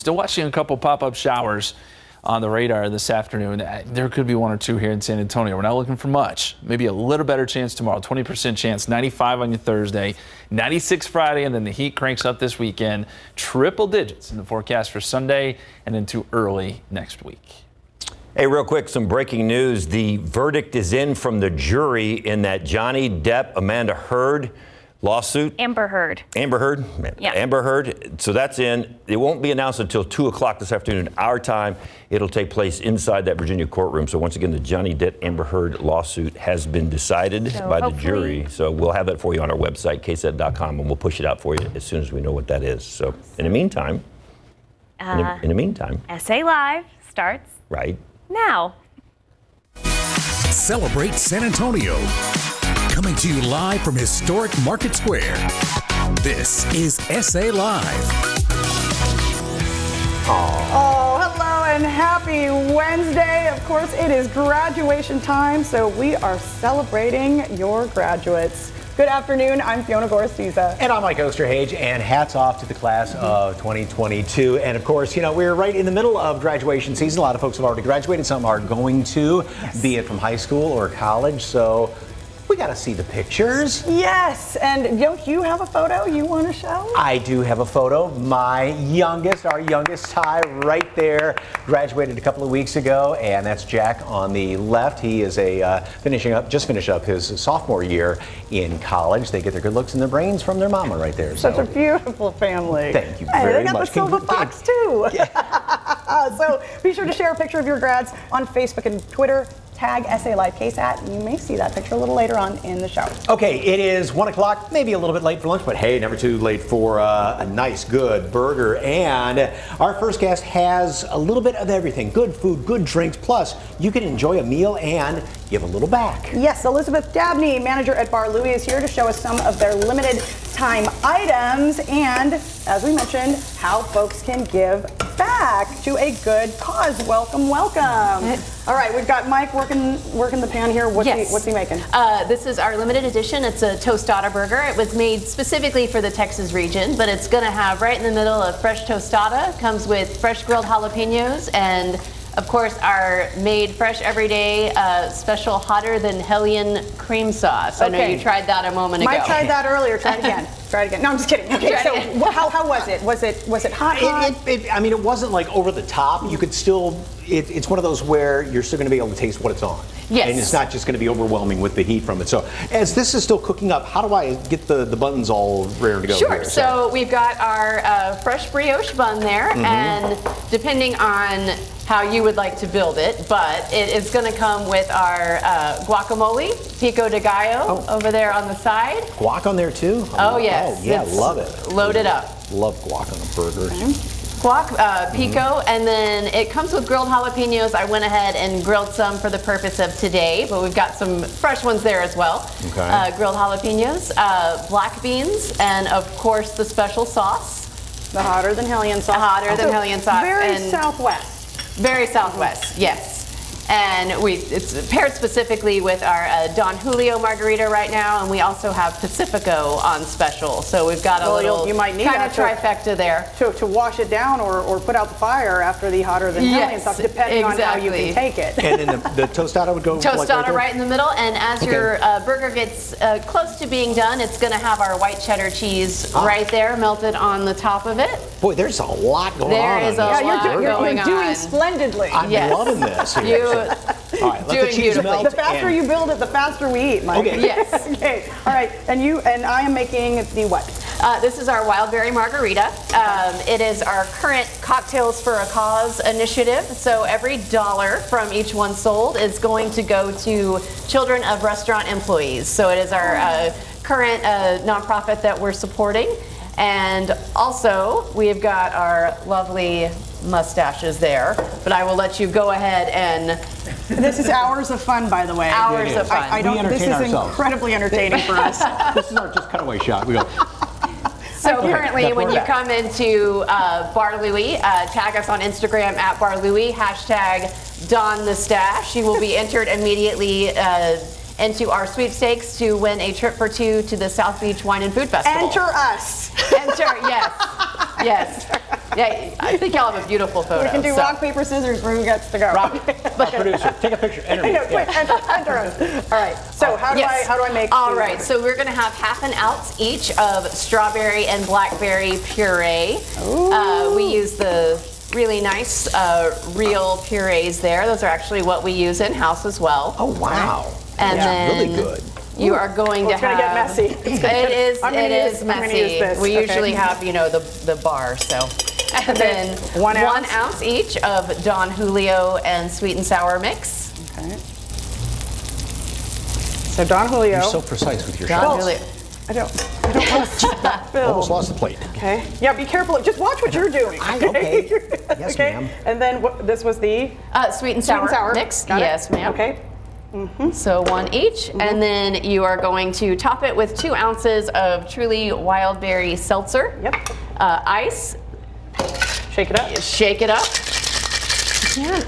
Still watching a couple pop-up showers on the radar this afternoon. There could be one or two here in San Antonio. We're not looking for much. Maybe a little better chance tomorrow. 20% chance. 95 on your Thursday. 96 Friday, and then the heat cranks up this weekend. Triple digits in the forecast for Sunday and into early next week. Hey, real quick, some breaking news. The verdict is in from the jury in that Johnny Depp, Amanda Heard lawsuit. Amber Heard. Amber Heard? Yeah. Amber Heard. So that's in. It won't be announced until 2 o'clock this afternoon, our time. It'll take place inside that Virginia courtroom. So once again, the Johnny Depp, Amber Heard lawsuit has been decided by the jury. So we'll have that for you on our website, kset.com, and we'll push it out for you as soon as we know what that is. So in the meantime, SA Live starts right now. Celebrate San Antonio. Coming to you live from historic Market Square. This is SA Live. Oh, hello and happy Wednesday. Of course, it is graduation time, so we are celebrating your graduates. Good afternoon, I'm Fiona Garcia. And I'm Mike Osterhage, and hats off to the class of 2022. And of course, you know, we're right in the middle of graduation season. A lot of folks have already graduated, some are going to, be it from high school or college. So we got to see the pictures. Yes, and don't you have a photo you want to show? I do have a photo. My youngest, our youngest, Ty, right there, graduated a couple of weeks ago, and that's Jack on the left. He is just finished up his sophomore year in college. They get their good looks and their brains from their mama right there. Such a beautiful family. Thank you very much. They got the silver fox too. Yeah. So be sure to share a picture of your grads on Facebook and Twitter. Tag SA Live KSAT, and you may see that picture a little later on in the show. Okay, it is 1 o'clock, maybe a little bit late for lunch, but hey, never too late for a nice, good burger. And our first guest has a little bit of everything. Good food, good drinks, plus you can enjoy a meal and give a little back. Yes, Elizabeth Dabney, manager at Bar Louie, is here to show us some of their limited time items and, as we mentioned, how folks can give back to a good cause. Welcome, welcome. All right, we've got Mike working the pan here. What's he making? This is our limited edition. It's a tostada burger. It was made specifically for the Texas region, but it's going to have right in the middle a fresh tostada. Comes with fresh grilled jalapenos and, of course, our made fresh every day special hotter than hellion cream sauce. Okay. I know you tried that a moment ago. Mike tried that earlier. Try it again. Try it again. No, I'm just kidding. Okay, so how was it? Was it hot? I mean, it wasn't like over the top. You could still. It's one of those where you're still going to be able to taste what it's on. Yes. And it's not just going to be overwhelming with the heat from it. So as this is still cooking up, how do I get the buns all ready to go? Sure. Here? So we've got our fresh brioche bun there, and depending on how you would like to build it, but it is going to come with our guacamole, pico de gallo over there on the side. Guac on there too? Oh, yes. Oh, yeah, It's love it. Loaded up. Love guac on a burger. Guac, pico, and then it comes with grilled jalapenos. I went ahead and grilled some for the purpose of today, but we've got some fresh ones there as well. Okay. Grilled jalapenos, black beans, and of course the special sauce. The hotter than hellion sauce. Hotter than hellion sauce. Very and Southwest. Very Southwest, yes. And it's paired specifically with our Don Julio margarita right now, and we also have Pacifico on special. So we've got a little you might need kind of that trifecta there. To wash it down or put out the fire after the hotter than hellion sauce, depending on how you can take it. And then the tostada would go Tostada like right in the middle, and as your burger gets close to being done, it's going to have our white cheddar cheese right there melted on the top of it. Boy, there's a lot going on. There is a lot going You're doing on. splendidly. I'm loving this. You All right, let the doing cheese beautifully. melt. The faster you build it, the faster we eat, Mike. Okay. Yes. Okay. All right. And I am making the what? This is our wild berry margarita. It is our current Cocktails for a Cause initiative. So every dollar from each one sold is going to go to children of restaurant employees. So it is our current nonprofit that we're supporting. And also, we've got our lovely mustaches there, but I will let you go ahead and... This is hours of fun, by the way. Hours of fun. I don't. We This entertain is ourselves. incredibly entertaining for us. This is our just cutaway shot. We go. So currently, that's when where you we're come into Bar Louie, tag us on Instagram at Bar Louie, hashtag Don the Stash. You will be entered immediately into our sweepstakes to win a trip for two to the South Beach Wine and Food Festival. Enter us. Enter, yes. Yes. Yeah, I think y'all have a beautiful photo. We can do so. rock, paper, scissors for who gets to go. Producer, take a picture. Enter me. Quick, enter us. All right. So how do I make? All the- right. So we're gonna have half an ounce each of strawberry and blackberry puree. We use the really nice real purees there. Those are actually what we use in house as well. Oh wow. And then Really good. you are going to It's gonna get have. messy. It is. I'm gonna It use- is I'm gonna messy. use this, We okay. usually have, you know, the bar. So, and then One 1 ounce. ounce each of Don Julio and sweet and sour mix. Okay. So Don Julio. You're so precise with your Don shots. Julio. I don't want to cheat that film. Almost lost the plate. Okay. Yeah, be careful. Just watch what you're doing. Okay. Yes, Okay. ma'am. And then this was the Sweet and sour, mix. Got it? Yes, ma'am. Okay. So 1 each, and then you are going to top it with 2 ounces of Truly Wild Berry Seltzer. Yep. Ice. Shake it up. Shake it up.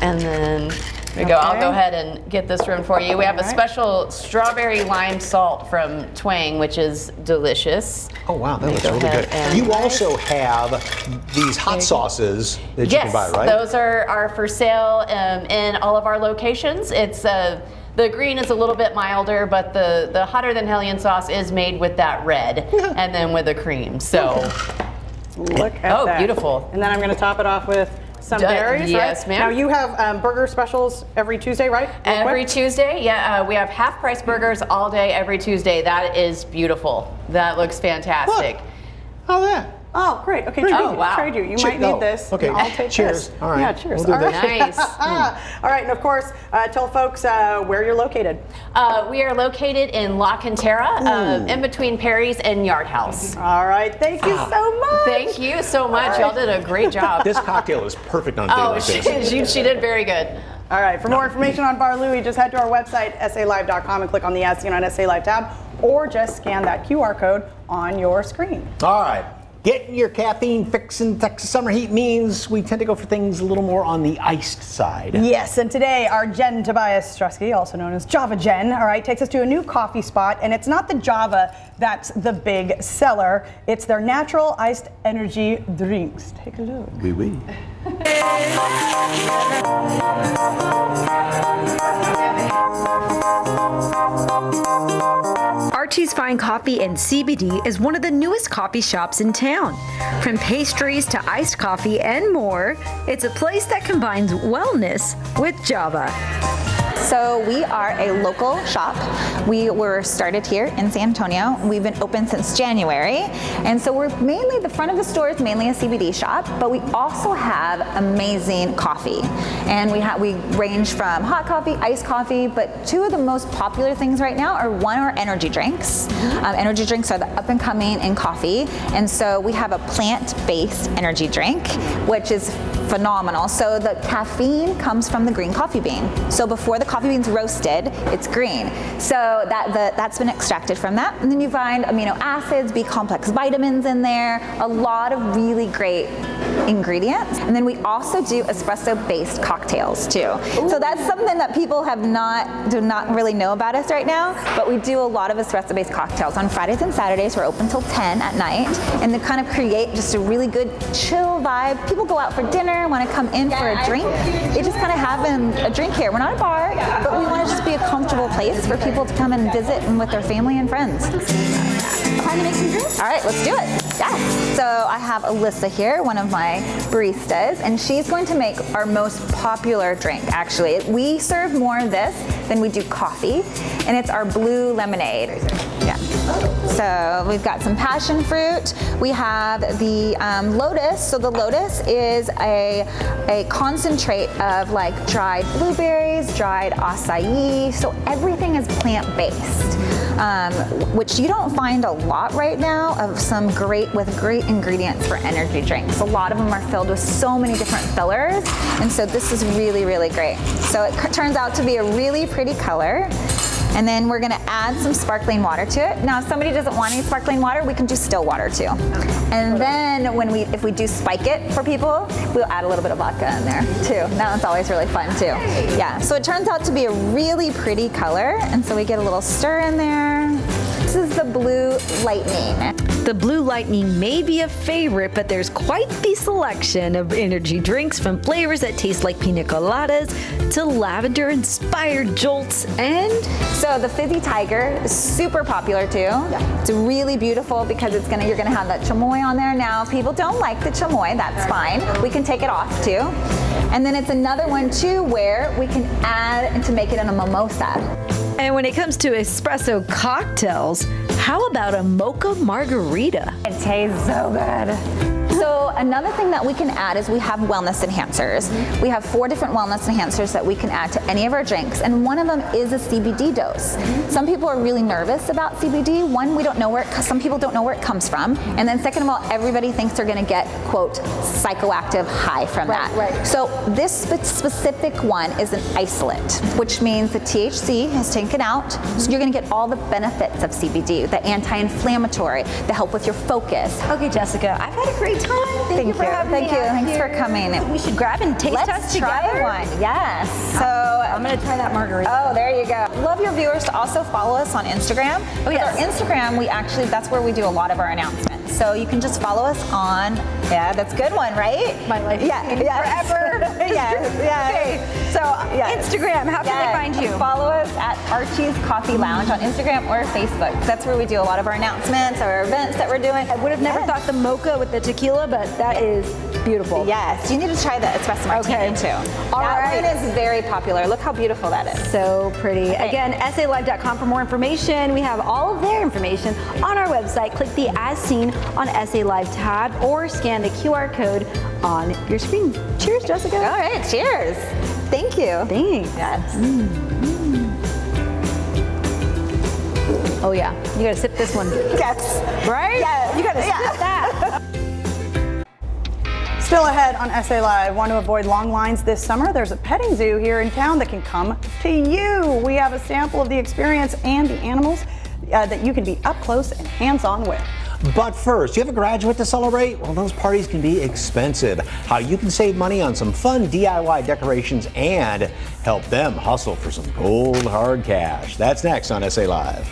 And then there we go. I'll Okay. go ahead and get this room for you. We have a All right. special strawberry lime salt from Twang, which is delicious. Oh wow, that looks go really ahead good. and- You also have these hot sauces that you can buy, right? Those are for sale in all of our locations. It's the green is a little bit milder, but the hotter than hellion sauce is made with that red and then with the cream. So Look at Oh, that. beautiful. And then I'm going to top it off with some berries. yes, right? ma'am. Now you have burger specials every Tuesday, right? Real every quick. Tuesday, we have half price burgers all day every Tuesday. That is beautiful. That looks fantastic. Oh, that. Oh, great. Okay, Very trade good. you. Wow. Trade you. You Che- might need no. this. Okay. I'll take Cheers. this. All right. Yeah, cheers. We'll do All this. right. Nice. All right, and of course, tell folks where you're located. We are located in La Cantera, in between Perry's and Yard House. All right, thank you so much. Thank you so much. Y'all did a great job. This cocktail is perfect on a day Oh, like this. she did very good. All right, for more information on Bar Louie, just head to our website, salive.com, and click on the As Seen on SA Live tab, or just scan that QR code on your screen. All right. Getting your caffeine fix in Texas summer heat means we tend to go for things a little more on the iced side. Yes, and today our Jen Tobias Strusky, also known as Java Jen, all right, takes us to a new coffee spot, and it's not the Java that's the big seller. It's their natural iced energy drinks. Take a look. Oui, oui. Archies Fine Coffee and CBD is one of the newest coffee shops in town. From pastries to iced coffee and more, it's a place that combines wellness with Java. So we are a local shop. We were started here in San Antonio. We've been open since January. And so we're mainly, the front of the store is mainly a CBD shop, but we also have amazing coffee. And we range from hot coffee, iced coffee, but two of the most popular things right now are energy drinks. Energy drinks are the up and coming in coffee. And so we have a plant-based energy drink, which is phenomenal. So the caffeine comes from the green coffee bean. So before the coffee bean's roasted, it's green. So that's been extracted from that. And then you find amino acids, B-complex vitamins in there, a lot of really great ingredients. And then we also do espresso-based cocktails too. Ooh. So that's something that people do not really know about us right now, but we do a lot of espresso-based cocktails. On Fridays and Saturdays, we're open till 10 at night, and they kind of create just a really good chill vibe. People go out for dinner, want to come in for a drink. They just kind of having a drink here. We're not a bar, but we want to just be a comfortable place for people to come and visit and with their family and friends. Time to make some drinks? All right, let's do it. Yeah. So I have Alyssa here, one of my baristas, and she's going to make our most popular drink, actually. We serve more of this than we do coffee, and it's our blue lemonade. Yeah. So we've got some passion fruit. We have the lotus. So the lotus is a concentrate of like dried blueberries, dried acai. So everything is plant-based, which you don't find a lot right now of some great ingredients for energy drinks. A lot of them are filled with so many different fillers, and so this is really, really great. So it turns out to be a really pretty color. And then we're gonna add some sparkling water to it. Now, if somebody doesn't want any sparkling water, we can do still water too. And then if we do spike it for people, we'll add a little bit of vodka in there too. That's always really fun too. Yeah, so it turns out to be a really pretty color. And so we get a little stir in there. This is the Blue Lightning. The Blue Lightning may be a favorite, but there's quite the selection of energy drinks from flavors that taste like pina coladas to lavender-inspired jolts and... So the Fizzy Tiger is super popular too. It's really beautiful because you're gonna have that chamoy on there. Now, people don't like the chamoy, that's fine. We can take it off too. And then it's another one too where we can add to make it in a mimosa. And when it comes to espresso cocktails, how about a mocha margarita? It tastes so good. So another thing that we can add is we have wellness enhancers. We have 4 different wellness enhancers that we can add to any of our drinks, and one of them is a CBD dose. Some people are really nervous about CBD. One, we don't know some people don't know where it comes from, and then second of all, everybody thinks they're going to get, quote, psychoactive high from that. Right. So this specific one is an isolate, which means the THC has taken out, so you're going to get all the benefits of CBD, the anti-inflammatory, the help with your focus. Okay, Jessica, I've had a great time. Thank you for having me. Thanks for coming. We should grab and taste Let's test try together. one. Yes. So I'm gonna try that margarita. Oh, there you go. Love your viewers to also follow us on Instagram. Oh, yes. Our Instagram, that's where we do a lot of our announcements. So you can just follow us on. Yeah, that's a good one, right? My life. Yeah. Forever. Yeah. Okay. So yeah. Instagram. How can they find you? Follow us at Archies Coffee Lounge on Instagram or Facebook. That's where we do a lot of our announcements, our events that we're doing. I would have never thought the mocha with the tequila, but that is beautiful. Yes, you need to try the espresso martini too. All that right. one is very popular. Look how beautiful that is. So pretty. Again, SALive.com for more information. We have all of their information on our website. Click the As Seen on SA Live tab or scan the QR code on your screen. Cheers, Jessica. All right, cheers. Thank you. Thanks. Yes. Oh yeah, you gotta sip this one. Yes. Right? Yes. You gotta Yeah. sip that. Still ahead on SA Live. Want to avoid long lines this summer? There's a petting zoo here in town that can come to you. We have a sample of the experience and the animals that you can be up close and hands-on with. But first, you have a graduate to celebrate? Well, those parties can be expensive. How you can save money on some fun DIY decorations and help them hustle for some cold, hard cash. That's next on SA Live.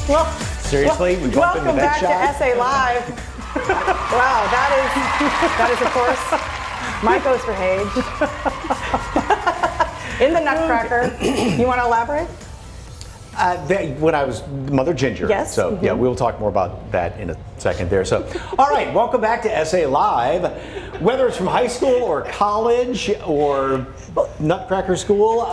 Well, Seriously? We bump into welcome that back shot? to SA Live. Wow, that is of course, Mike Osterhage. In the Nutcracker. You want to elaborate? When I was Mother Ginger. Yes. So yeah, we'll talk more about that in a second there. So, all right, welcome back to SA Live. Whether it's from high school or college or Nutcracker school,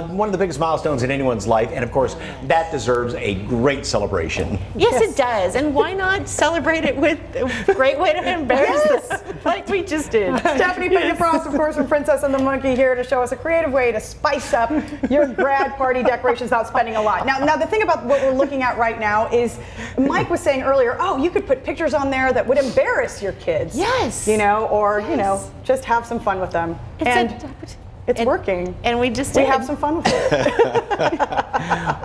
one of the biggest milestones in anyone's life, and of course, that deserves a great celebration. Yes, it does. And why not celebrate it with a great way to embarrass us like we just did? Stephanie Frost, of course, from Princess and the Monkey, here to show us a creative way to spice up your grad party decorations without spending a lot. Now, the thing about what we're looking at right now is, Mike was saying earlier, oh, you could put pictures on there that would embarrass your kids. Yes. You know, or, you know, just have some fun with them. It's working. And we just We did. have some fun with it.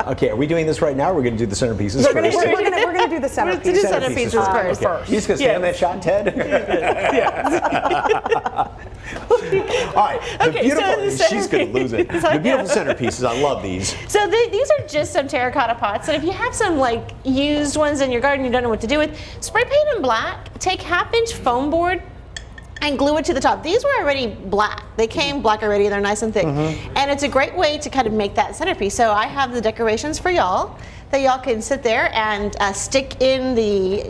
Okay, are we doing this right now? Or we're going to do the centerpieces We're first. gonna do the We're to do centerpiece. centerpieces first. Okay. You just going to stay on that shot, Ted? All right. Okay, so the She's going to lose it. The beautiful centerpieces. I love these. So these are just some terracotta pots, and if you have some like used ones in your garden you don't know what to do with, spray paint them black, take 1/2-inch foam board and glue it to the top. These were already black. They came black already, they're nice and thick. And it's a great way to kind of make that centerpiece. So I have the decorations for y'all that y'all can sit there and stick in the,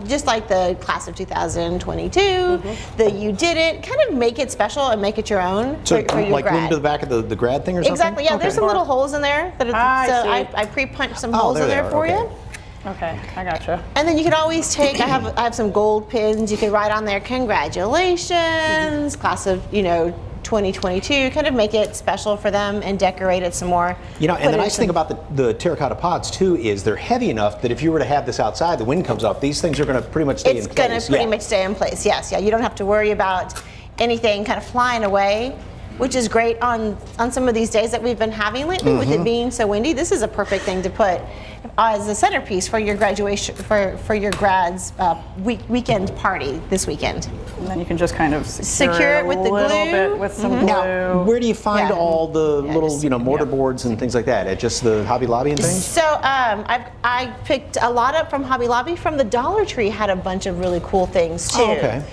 just like the class of 2022, the You Did It, kind of make it special and make it your own So, for your like, grad. into the back of the grad thing or something? Exactly, yeah, there's Okay. some little holes in there. That I so see. I pre-punched some Oh, holes in there they there are, for okay. you. Okay, I gotcha. And then you can always take, I have some gold pins, you can write on there, congratulations, class of, 2022, kind of make it special for them and decorate it some more. You know, Put and the it in nice thing some- about the terracotta pots too is they're heavy enough that if you were to have this outside, the wind comes up, these things are going to pretty much stay in place. It's going to pretty much stay in place, yes. Yeah, you don't have to worry about anything kind of flying away. which is great on some of these days that we've been having lately with it being so windy. This is a perfect thing to put as a centerpiece for your graduation, for your grads weekend party this weekend. And then you can just kind of secure it with the little glue. bit with some glue. Now, where do you find all the little, just- mortar boards and things like that? At just the Hobby Lobby and things? So I picked a lot up from Hobby Lobby. From the Dollar Tree had a bunch of really cool things too. Oh, okay.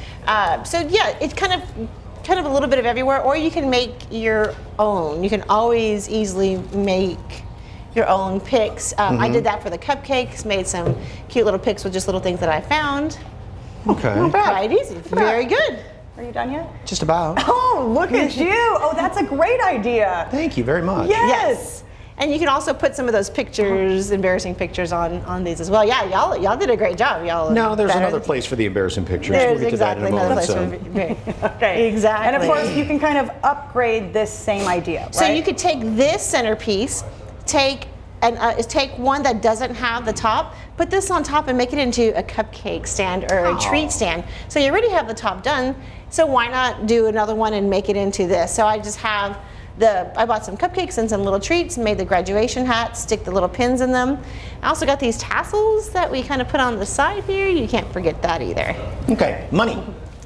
So yeah, it's kind of a little bit of everywhere, or you can make your own. You can always easily make your own picks. I did that for the cupcakes, made some cute little picks with just little things that I found. Okay. Quite easy, very good. Are you done yet? Just about. Oh, look at you. Oh, that's a great idea. Thank you very much. Yes. And you can also put some of those pictures, embarrassing pictures on these as well. Yeah, y'all did a great job. Y'all. No, there's better another than- place for the embarrassing pictures. There's We'll get to that in exactly a another moment. place for Okay. Exactly. And of course, you can kind of upgrade this same idea, right? So you could take this centerpiece, take one that doesn't have the top, put this on top and make it into a cupcake stand or a treat stand. So you already have the top done, so why not do another one and make it into this? So I just have I bought some cupcakes and some little treats, made the graduation hat, stick the little pins in them. I also got these tassels that we kind of put on the side here. You can't forget that either. Okay, money.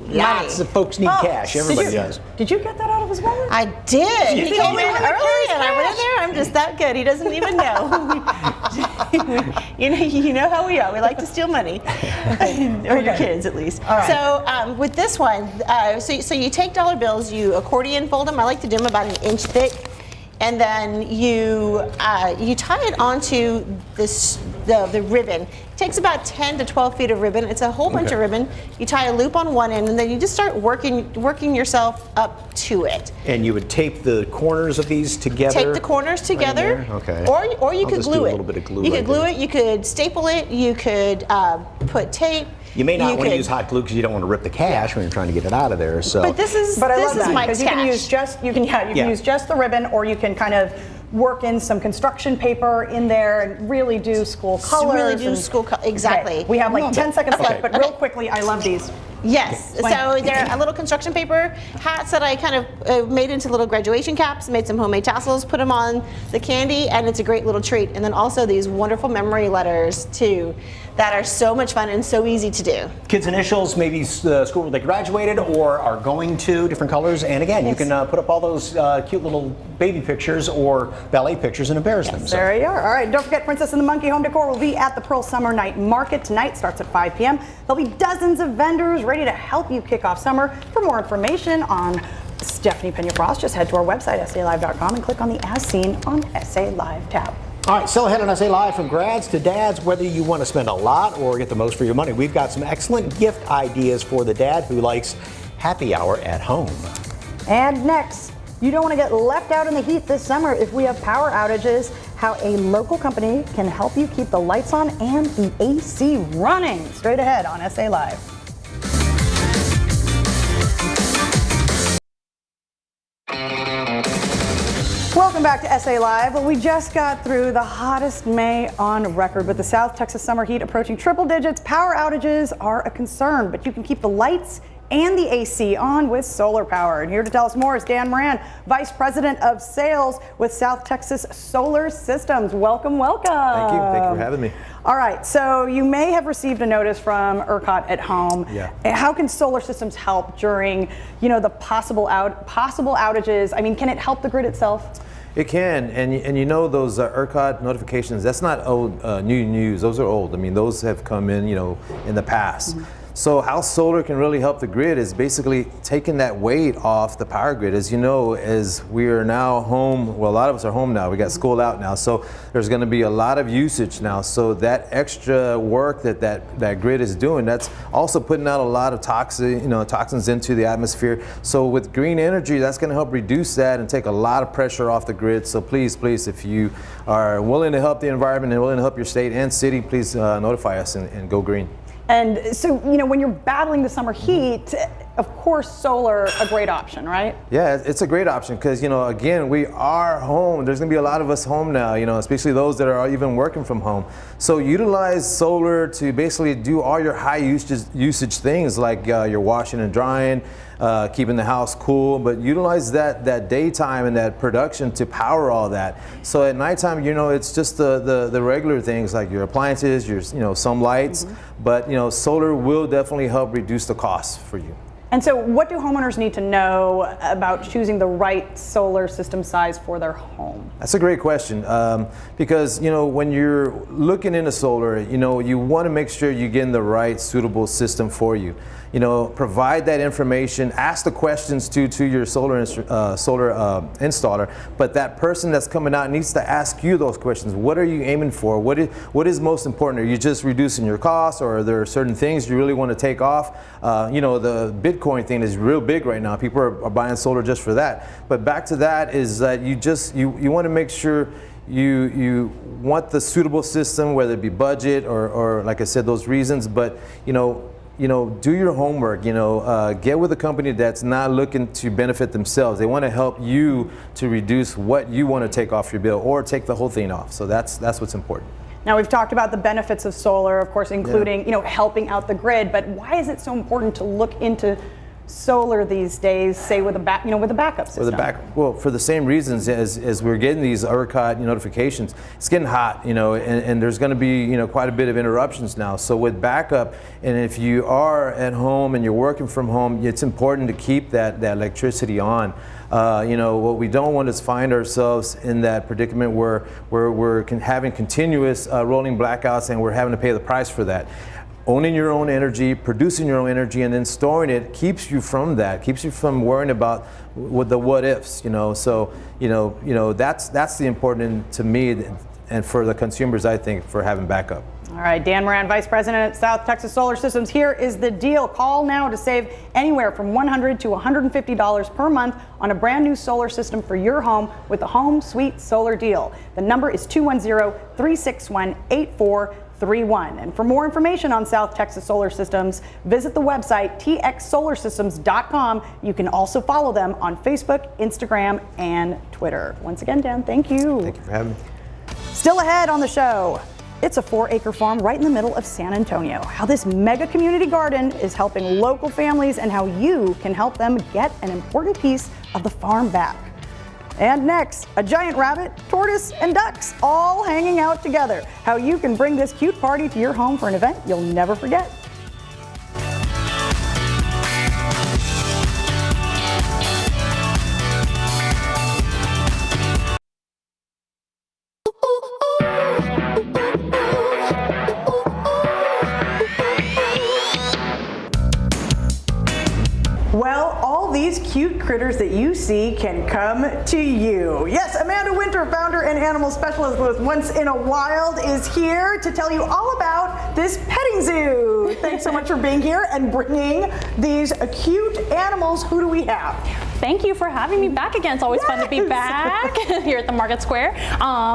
Lots of folks need cash. Everybody does. Did you get that out of his wallet? I did. He came in only one that early carries and I went in there. I'm just that good. He doesn't even know. you know how we are. We like to steal money. Or your kids, at least. All right. So with this one, so you take dollar bills, you accordion fold them. I like to do them about an inch thick. And then you tie it onto the ribbon. It takes about 10 to 12 feet of ribbon. It's a whole bunch of ribbon. You tie a loop on one end, and then you just start working yourself up to it. And you would tape the corners of these together? Tape the corners together. Right there? Okay. Or you I'll could just glue do a it. little bit of glue You right could glue there. it. You could staple it. You could put tape. You may not want to could- use hot glue because you don't want to rip the cash when you're trying to get it out of there. So. But this is But I love this is that Mike's because you can cash. use you can Yeah. use just the ribbon, or you can kind of work in some construction paper in there and really do school colors. really do and- school exactly. Okay, we have like 10 seconds left, but real Okay. quickly, I love these. Yes, Explain. so they're a little construction paper hats that I kind of made into little graduation caps, made some homemade tassels, put them on the candy, and it's a great little treat. And then also these wonderful memory letters too, that are so much fun and so easy to do. Kids' initials, maybe the school where they graduated or are going to, different colors. And again, you can put up all those cute little baby pictures or ballet pictures and embarrass them. So. There you are. All right, don't forget Princess and the Monkey Home Decor will be at the Pearl Summer Night Market tonight. Starts at 5 p.m. There'll be dozens of vendors ready to help you kick off summer. For more information on Stephanie Pena-Frost, just head to our website, SALive.com, and click on the As Seen on SA Live tab. All right, still ahead on SA Live, from grads to dads, whether you want to spend a lot or get the most for your money. We've got some excellent gift ideas for the dad who likes happy hour at home. And next, you don't want to get left out in the heat this summer if we have power outages, how a local company can help you keep the lights on and the AC running. Straight ahead on SA Live. Welcome back to SA Live. Well, we just got through the hottest May on record. With the South Texas summer heat approaching triple digits, power outages are a concern, but you can keep the lights and the AC on with solar power. And here to tell us more is Dan Moran, Vice President of Sales with South Texas Solar Systems. Welcome, welcome. Thank you. Thank you for having me. All right, so you may have received a notice from ERCOT at home. Yeah. How can solar systems help during, the possible outages? I mean, can it help the grid itself? It can, and you know those ERCOT notifications, that's not old new news. Those are old. I mean, those have come in, in the past. Mm-hmm. So how solar can really help the grid is basically taking that weight off the power grid. As you know, as we are now home, well, a lot of us are home now. We got school out now, so there's going to be a lot of usage now. So that extra work that grid is doing, that's also putting out a lot of toxins into the atmosphere. So with green energy, that's going to help reduce that and take a lot of pressure off the grid. So please, if you are willing to help the environment and willing to help your state and city, please notify us and go green. And so, when you're battling the summer heat, of course, solar a great option, right? Yeah, it's a great option because, again, we are home. There's going to be a lot of us home now, especially those that are even working from home. So utilize solar to basically do all your high usage things like your washing and drying, keeping the house cool, but utilize that daytime and that production to power all that. So at nighttime, it's just the regular things like your appliances, your some lights, but solar will definitely help reduce the costs for you. And so what do homeowners need to know about choosing the right solar system size for their home? That's a great question because, when you're looking into solar, you want to make sure you're getting the right suitable system for you. Provide that information, ask the questions to your solar installer, but that person that's coming out needs to ask you those questions. What are you aiming for? What is most important? Are you just reducing your costs, or are there certain things you really want to take off? The Bitcoin thing is real big right now. People are buying solar just for that. But back to that is that you want to make sure you want the suitable system, whether it be budget or like I said, those reasons, but do your homework, get with a company that's not looking to benefit themselves. They want to help you to reduce what you want to take off your bill or take the whole thing off. So that's what's important. Now, we've talked about the benefits of solar, of course, including, helping out the grid, but why is it so important to look into solar these days, say with a backup system? Well, for the same reasons as we're getting these ERCOT notifications, it's getting hot, and there's going to be quite a bit of interruptions now. So with backup, and if you are at home and you're working from home, it's important to keep that electricity on. What we don't want is find ourselves in that predicament where we're having continuous rolling blackouts and we're having to pay the price for that. Owning your own energy, producing your own energy, and then storing it keeps you from that. Keeps you from worrying about the what ifs. So that's the important to me and for the consumers, I think, for having backup. All right, Dan Moran, Vice President at South Texas Solar Systems. Here is the deal. Call now to save anywhere from $100 to $150 per month on a brand new solar system for your home with the Home Suite Solar Deal. The number is 210-361-8431. And for more information on South Texas Solar Systems, visit the website txsolarsystems.com. You can also follow them on Facebook, Instagram, and Twitter. Once again, Dan, thank you. Thank you for having me. Still ahead on the show, it's a 4-acre farm right in the middle of San Antonio. How this mega community garden is helping local families and how you can help them get an important piece of the farm back. And next, a giant rabbit, tortoise, and ducks all hanging out together. How you can bring this cute party to your home for an event you'll never forget. Well, all these cute critters that you see can come to you. Yes, Amanda Winter, founder and animal specialist with Once in a Wild, is here to tell you all about this petting zoo. Thanks so much for being here and bringing these cute animals. Who do we have? Thank you for having me back again. It's always fun to be back here at the Market Square.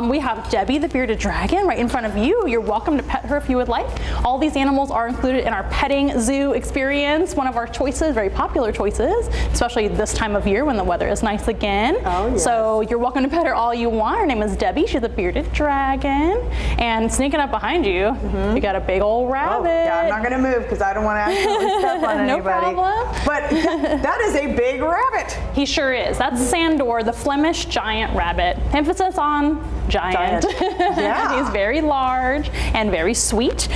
We have Debbie the bearded dragon right in front of you. You're welcome to pet her if you would like. All these animals are included in our petting zoo experience, one of our choices, very popular choices, especially this time of year when the weather is nice again. Oh, yes. So you're welcome to pet her all you want. Her name is Debbie. She's a bearded dragon. And sneaking up behind you, we got a big old rabbit. Oh, yeah, I'm not going to move because I don't want to accidentally step on No anybody. problem. But that is a big rabbit. He sure is. That's Sandor, the Flemish giant rabbit. Emphasis on giant. Yeah. He's very large and very sweet.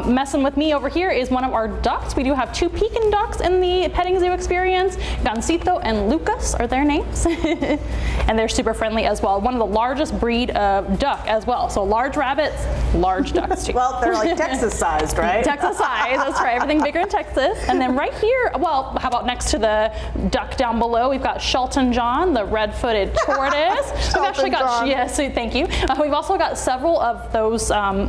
Messing with me over here is one of our ducks. We do have 2 Pekin ducks in the petting zoo experience. Gansito and Lucas are their names. And they're super friendly as well. One of the largest breed of duck as well. So large rabbits, large ducks too. Well, they're like Texas sized, right? Texas size, that's right. Everything bigger in Texas. And then right here, well, how about next to the duck down below, we've got Shelton John, the red-footed tortoise. We've actually got, yes, thank you. We've also got several of those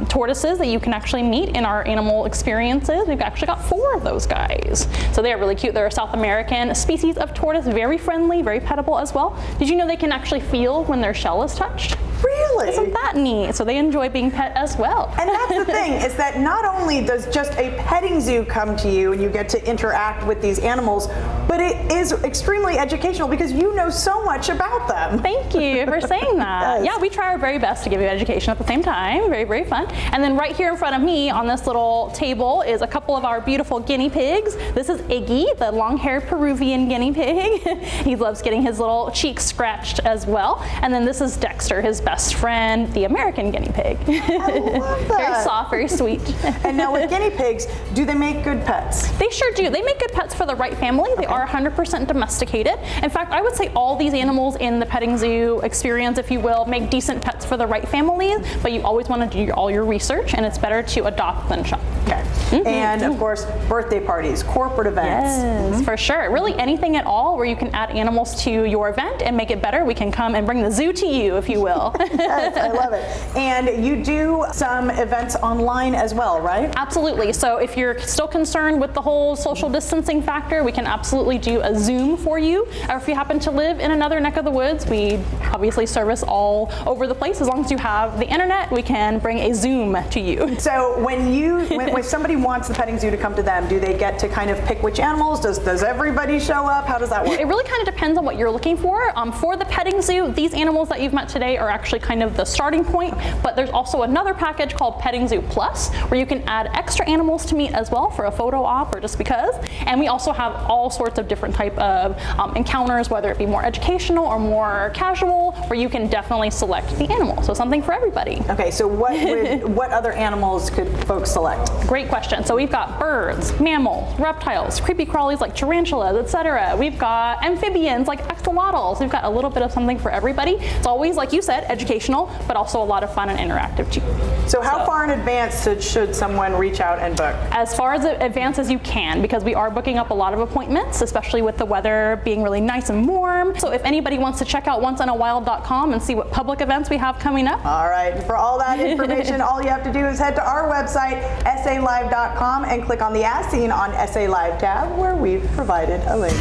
tortoises that you can actually meet in our animal experiences. We've actually got 4 of those guys. So they're really cute. They're a South American species of tortoise, very friendly, very pettable as well. Did you know they can actually feel when their shell is touched? Really? Isn't that neat? So they enjoy being pet as well. And that's the thing, is that not only does just a petting zoo come to you and you get to interact with these animals, but it is extremely educational because you know so much about them. Thank you for saying that. Yes. Yeah, we try our very best to give you education at the same time. Very, very fun. And then right here in front of me on this little table is a couple of our beautiful guinea pigs. This is Iggy, the long-haired Peruvian guinea pig. He loves getting his little cheeks scratched as well. And then this is Dexter, his best friend, the American guinea pig. I love that. Very soft, very sweet. And now with guinea pigs, do they make good pets? They sure do. They make good pets for the right family. They are 100% domesticated. In fact, I would say all these animals in the petting zoo experience, if you will, make decent pets for the right families, but you always want to do all your research, and it's better to adopt than shop. Okay. And of course, birthday parties, corporate events. Yes, for sure. Really anything at all where you can add animals to your event and make it better, we can come and bring the zoo to you, if you will. Yes, I love it. And you do some events online as well, right? Absolutely. So if you're still concerned with the whole social distancing factor, we can absolutely do a Zoom for you. Or if you happen to live in another neck of the woods, we obviously service all over the place. As long as you have the internet, we can bring a Zoom to you. So when somebody wants the petting zoo to come to them, do they get to kind of pick which animals? Does everybody show up? How does that work? It really kind of depends on what you're looking for. For the petting zoo, these animals that you've met today are actually kind of the starting point, but there's also another package called Petting Zoo Plus, where you can add extra animals to meet as well for a photo op or just because. And we also have all sorts of different type of encounters, whether it be more educational or more casual, where you can definitely select the animal. So something for everybody. Okay, so what other animals could folks select? Great question. So we've got birds, mammals, reptiles, creepy crawlies like tarantulas, etc. We've got amphibians like axolotls. We've got a little bit of something for everybody. It's always, like you said, educational, but also a lot of fun and interactive too. So how far in advance should someone reach out and book? As far as advance as you can, because we are booking up a lot of appointments, especially with the weather being really nice and warm. So if anybody wants to check out onceinawilde.com and see what public events we have coming up. All right, and for all that information, all you have to do is head to our website, salive.com, and click on the As Seen on SA Live tab, where we've provided a link.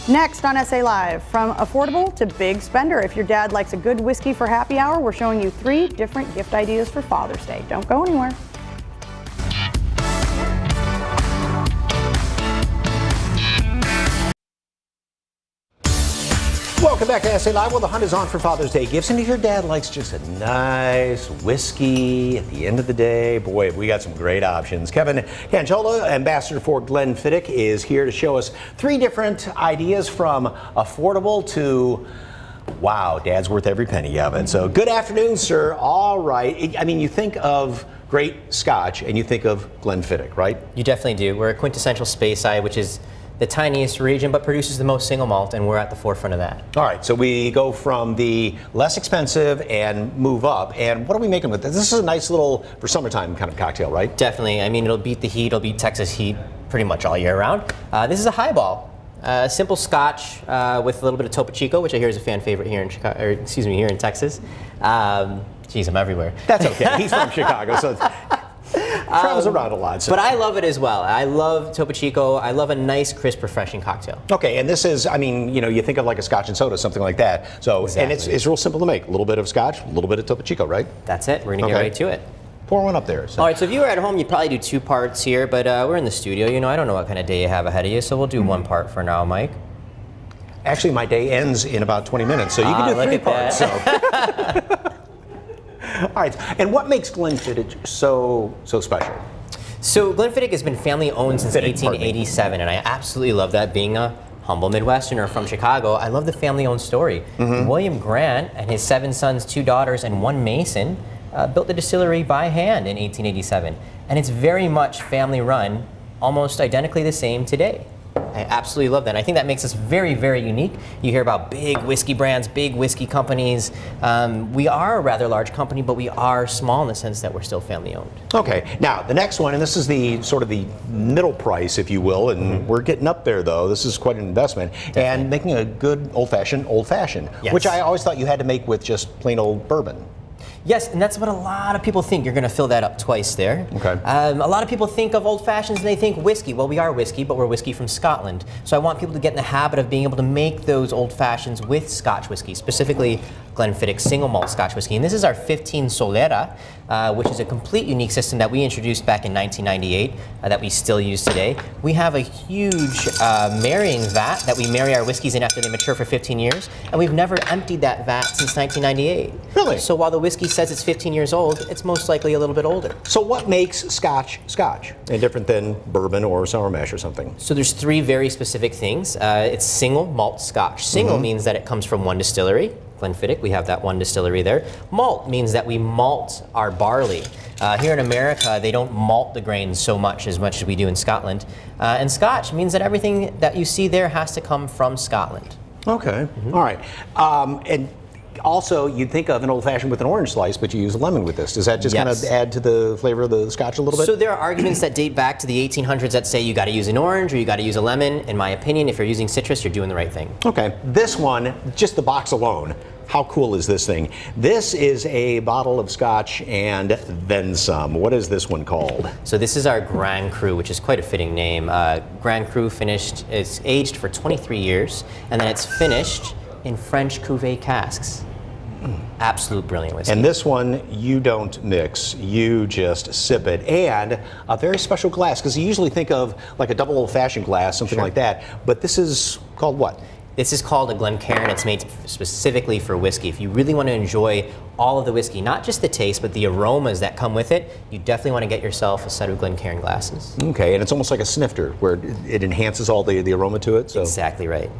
Next on SA Live, from affordable to big spender. If your dad likes a good whiskey for happy hour, we're showing you 3 different gift ideas for Father's Day. Don't go anywhere. Welcome back to SA Live. Well, the hunt is on for Father's Day gifts, and if your dad likes just a nice whiskey at the end of the day, boy, we got some great options. Kevin Canchola, ambassador for Glenfiddich, is here to show us 3 different ideas from affordable to, wow, dad's worth every penny of it. So good afternoon, sir. All right. I mean, you think of great Scotch and you think of Glenfiddich, right? You definitely do. We're a quintessential Speyside, which is the tiniest region, but produces the most single malt, and we're at the forefront of that. All right, so we go from the less expensive and move up. And what are we making with this? This is a nice little, for summertime kind of cocktail, right? Definitely. I mean, it'll beat the heat. It'll beat Texas heat pretty much all year round. This is a highball. Simple Scotch with a little bit of Topo Chico, which I hear is a fan favorite here in Chicago, or excuse me, here in Texas. Geez, I'm everywhere. That's okay. He's from Chicago, so travels around a lot. So. But I love it as well. I love Topo Chico. I love a nice, crisp, refreshing cocktail. Okay, and this is, I mean, you know, you think of like a Scotch and soda, something like that. So, Exactly. And it's real simple to make. A little bit of Scotch, a little bit of Topo Chico, right? That's it. We're going to get right to it. Pour one up there. So. All right, so if you were at home, you'd probably do 2 parts here, but we're in the studio. You know, I don't know what kind of day you have ahead of you, so we'll do 1 part for now, Mike. Actually, my day ends in about 20 minutes, so you can do 3 parts. So. All right, and what makes Glenfiddich so special? So Glenfiddich has been family owned since 1887, and I absolutely love that. Being a humble Midwesterner from Chicago, I love the family owned story. William Grant and his 7 sons, 2 daughters, and 1 mason built the distillery by hand in 1887. And it's very much family run, almost identically the same today. I absolutely love that. And I think that makes us very, very unique. You hear about big whiskey brands, big whiskey companies. We are a rather large company, but we are small in the sense that we're still family owned. Okay, now the next one, and this is the sort of the middle price, if you will, and we're getting up there though. This is quite an investment. Definitely. And making a good old fashioned, yes. which I always thought you had to make with just plain old bourbon. Yes, and that's what a lot of people think. You're going to fill that up twice there. Okay. A lot of people think of old fashions and they think whiskey. Well, we are whiskey, but we're whiskey from Scotland. So I want people to get in the habit of being able to make those old fashions with Scotch whiskey, specifically Glenfiddich single malt Scotch whiskey. And this is our 15 Solera, which is a complete unique system that we introduced back in 1998 that we still use today. We have a huge marrying vat that we marry our whiskeys in after they mature for 15 years, and we've never emptied that vat since 1998. Really? So while the whiskey says it's 15 years old, it's most likely a little bit older. So what makes Scotch Scotch and different than bourbon or sour mash or something? So there's three very specific things. It's single malt Scotch. Single means that it comes from one distillery. Glenfiddich, we have that one distillery there. Malt means that we malt our barley. Here in America, they don't malt the grains so much as we do in Scotland. And Scotch means that everything that you see there has to come from Scotland. Okay, all right. And also, you'd think of an old-fashioned with an orange slice, but you use a lemon with this. Does that just kind of add to the flavor of the Scotch a little bit? So there are arguments that date back to the 1800s that say you got to use an orange or you got to use a lemon. In my opinion, if you're using citrus, you're doing the right thing. Okay, this one, just the box alone, how cool is this thing? This is a bottle of Scotch and then some. What is this one called? So this is our Grand Cru, which is quite a fitting name. Grand Cru finished, it's aged for 23 years, and then it's finished in French cuvee casks. Absolute brilliant whiskey. And this one, you don't mix, you just sip it. And a very special glass, because you usually think of like a double old-fashioned glass, something like that, but this is called what? This is called a Glencairn. It's made specifically for whiskey. If you really want to enjoy all of the whiskey, not just the taste, but the aromas that come with it, you definitely want to get yourself a set of Glencairn glasses. Okay, and it's almost like a snifter, where it enhances all the aroma to it. So. Exactly right.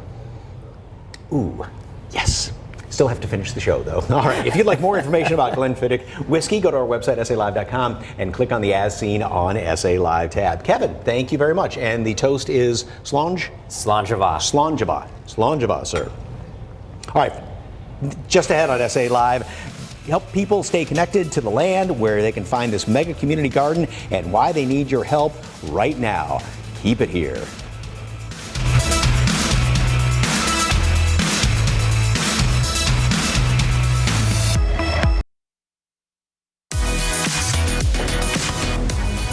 Ooh, yes. Still have to finish the show, though. All right, if you'd like more information about Glenfiddich whiskey, go to our website, salive.com, and click on the As Seen on SA Live tab. Kevin, thank you very much. And the toast is Slàinte? Slàinte. Slàinte. Slàinte, sir. All right, just ahead on SA Live, help people stay connected to the land where they can find this mega community garden and why they need your help right now. Keep it here.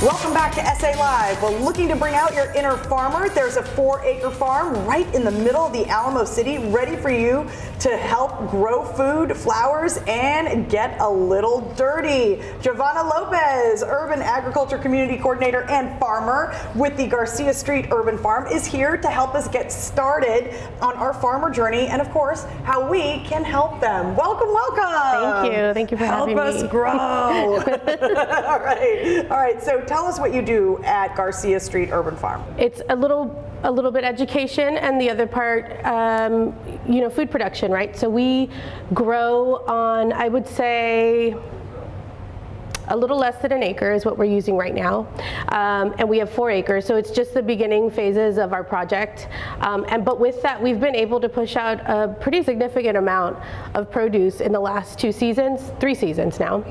Welcome back to SA Live. Well, looking to bring out your inner farmer, there's a 4-acre farm right in the middle of the Alamo City, ready for you to help grow food, flowers, and get a little dirty. Giovanna Lopez, Urban Agriculture Community Coordinator and Farmer with the Garcia Street Urban Farm, is here to help us get started on our farmer journey and, of course, how we can help them. Welcome, welcome. Thank you. Thank you for having me. Help us grow. All right. So tell us what you do at Garcia Street Urban Farm. It's a little bit education, and the other part, food production, right? So we grow on, I would say, a little less than an acre is what we're using right now, and we have 4 acres, so it's just the beginning phases of our project. But with that, we've been able to push out a pretty significant amount of produce in the last 3 seasons now.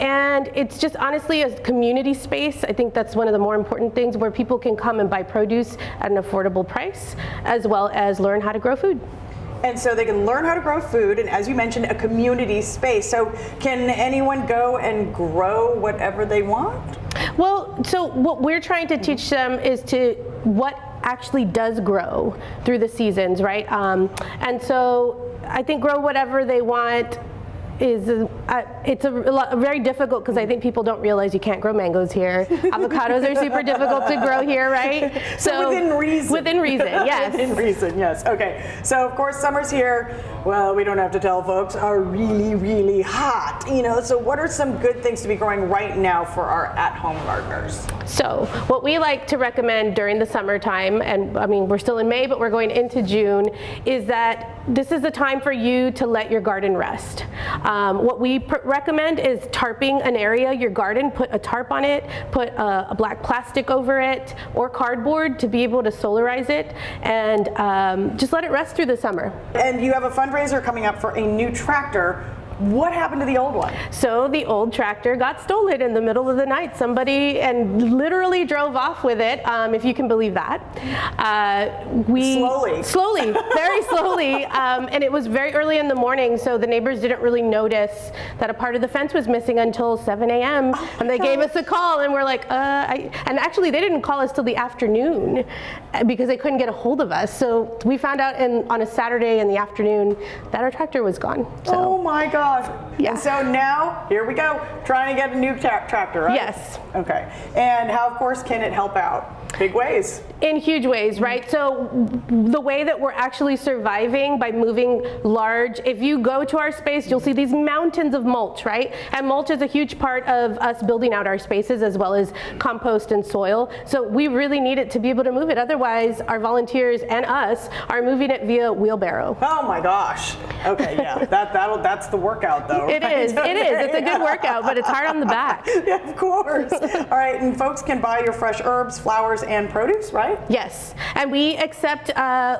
And it's just honestly a community space. I think that's one of the more important things, where people can come and buy produce at an affordable price, as well as learn how to grow food. And so they can learn how to grow food, and as you mentioned, a community space. So can anyone go and grow whatever they want? Well, so what we're trying to teach them is what actually does grow through the seasons, right? And so I think grow whatever they want is it's very difficult, because I think people don't realize you can't grow mangoes here. Avocados are super difficult to grow here, right? So within reason. Within reason, yes. Within reason, yes. Okay. So of course summer's here. Well, we don't have to tell folks, are really, really hot. So what are some good things to be growing right now for our at-home gardeners? So what we like to recommend during the summertime, and I mean we're still in May, but we're going into June, is that this is the time for you to let your garden rest. What we recommend is tarping an area, your garden, put a tarp on it, put a black plastic over it, or cardboard to be able to solarize it, and just let it rest through the summer. And you have a fundraiser coming up for a new tractor. What happened to the old one? So the old tractor got stolen in the middle of the night. Somebody and literally drove off with it, if you can believe that. Slowly, very slowly. And it was very early in the morning, so the neighbors didn't really notice that a part of the fence was missing until 7 a.m. And they gave us a call, and we're like, and actually they didn't call us till the afternoon because they couldn't get a hold of us. So we found out on a Saturday in the afternoon that our tractor was gone. So. Oh my gosh. Yeah. And so now, here we go, trying to get a new tractor, right? Yes. Okay. And how, of course, can it help out? Big ways. In huge ways, right? So the way that we're actually surviving by moving large, if you go to our space, you'll see these mountains of mulch, right? And mulch is a huge part of us building out our spaces as well as compost and soil. So we really need it to be able to move it. Otherwise, our volunteers and us are moving it via wheelbarrow. Oh my gosh. Okay, yeah, that's the workout though. It is. It's a good workout, but it's hard on the back. Yeah, of course. All right, and folks can buy your fresh herbs, flowers, and produce, right? Yes, and we accept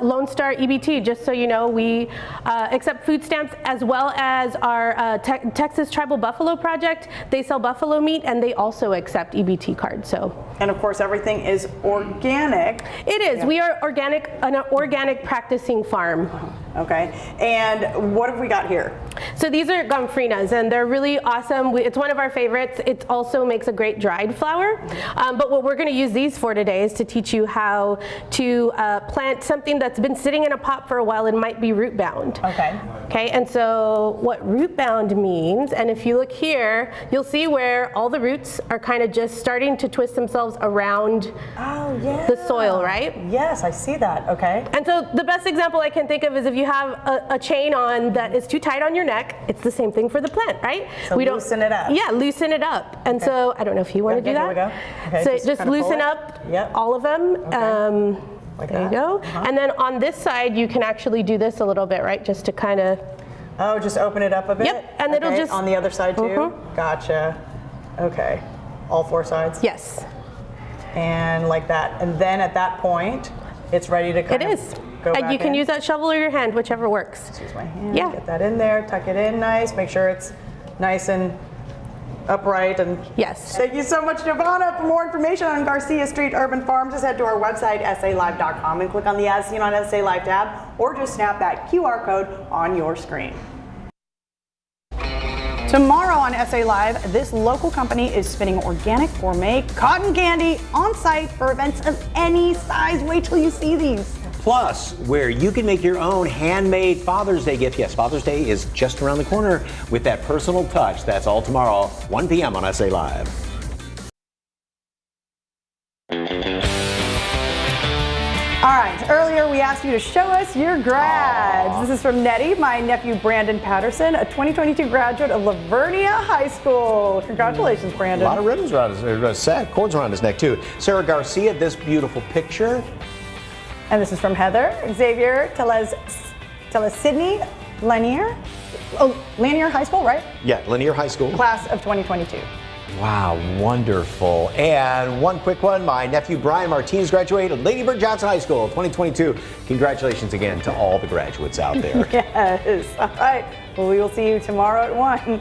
Lone Star EBT, just so you know. We accept food stamps as well as our Texas Tribal Buffalo Project. They sell buffalo meat and they also accept EBT cards. So. And of course everything is organic. It is. Yeah. We are an organic practicing farm. Okay, and what have we got here? So these are gomphrenias, and they're really awesome. It's one of our favorites. It also makes a great dried flower. But what we're going to use these for today is to teach you how to plant something that's been sitting in a pot for a while and might be root bound. Okay. Okay, and so what root bound means, and if you look here, you'll see where all the roots are kind of just starting to twist themselves around the soil, right? Yes, I see that. Okay. And so the best example I can think of is if you have a chain on that is too tight on your neck, it's the same thing for the plant, right? So loosen it up. Yeah, loosen it up. And so I don't know if you want to do that. Here we go. Okay, so just loosen up all of them. Okay. Like there you go. And then on this side, you can actually do this a little bit, right? Just to kind of. Oh, just open it up a bit? Yep, and it'll just. On the other side too? Gotcha. Okay. All four sides? Yes. And like that. And then at that point, it's ready to kind of go back and you can use that shovel or your hand, whichever works. Just use my hand. Yeah. Get that in there, tuck it in nice, make sure it's nice and upright. And yes. Thank you so much, Giovanna. For more information on Garcia Street Urban Farms, just head to our website, salive.com, and click on the As Seen on SA Live tab, or just snap that QR code on your screen. Tomorrow on SA Live, this local company is spinning organic gourmet cotton candy on site for events of any size. Wait till you see these. Plus, where you can make your own handmade Father's Day gift. Yes, Father's Day is just around the corner with that personal touch. That's all tomorrow, 1 p.m. on SA Live. All right, earlier we asked you to show us your grads. Aww. This is from Nettie, my nephew Brandon Patterson, a 2022 graduate of Lavernia High School. Congratulations, Brandon. A lot of ribbons around his neck, cords around his neck too. Sarah Garcia, this beautiful picture. And this is from Heather, Xavier Telesidney Lanier. Oh, Lanier High School, right? Yeah, Lanier High School. Class of 2022. Wow, wonderful. And one quick one, my nephew Brian Martinez graduated Lady Bird Johnson High School 2022. Congratulations again to all the graduates out there. Yes. All right. Well, we will see you tomorrow at 1.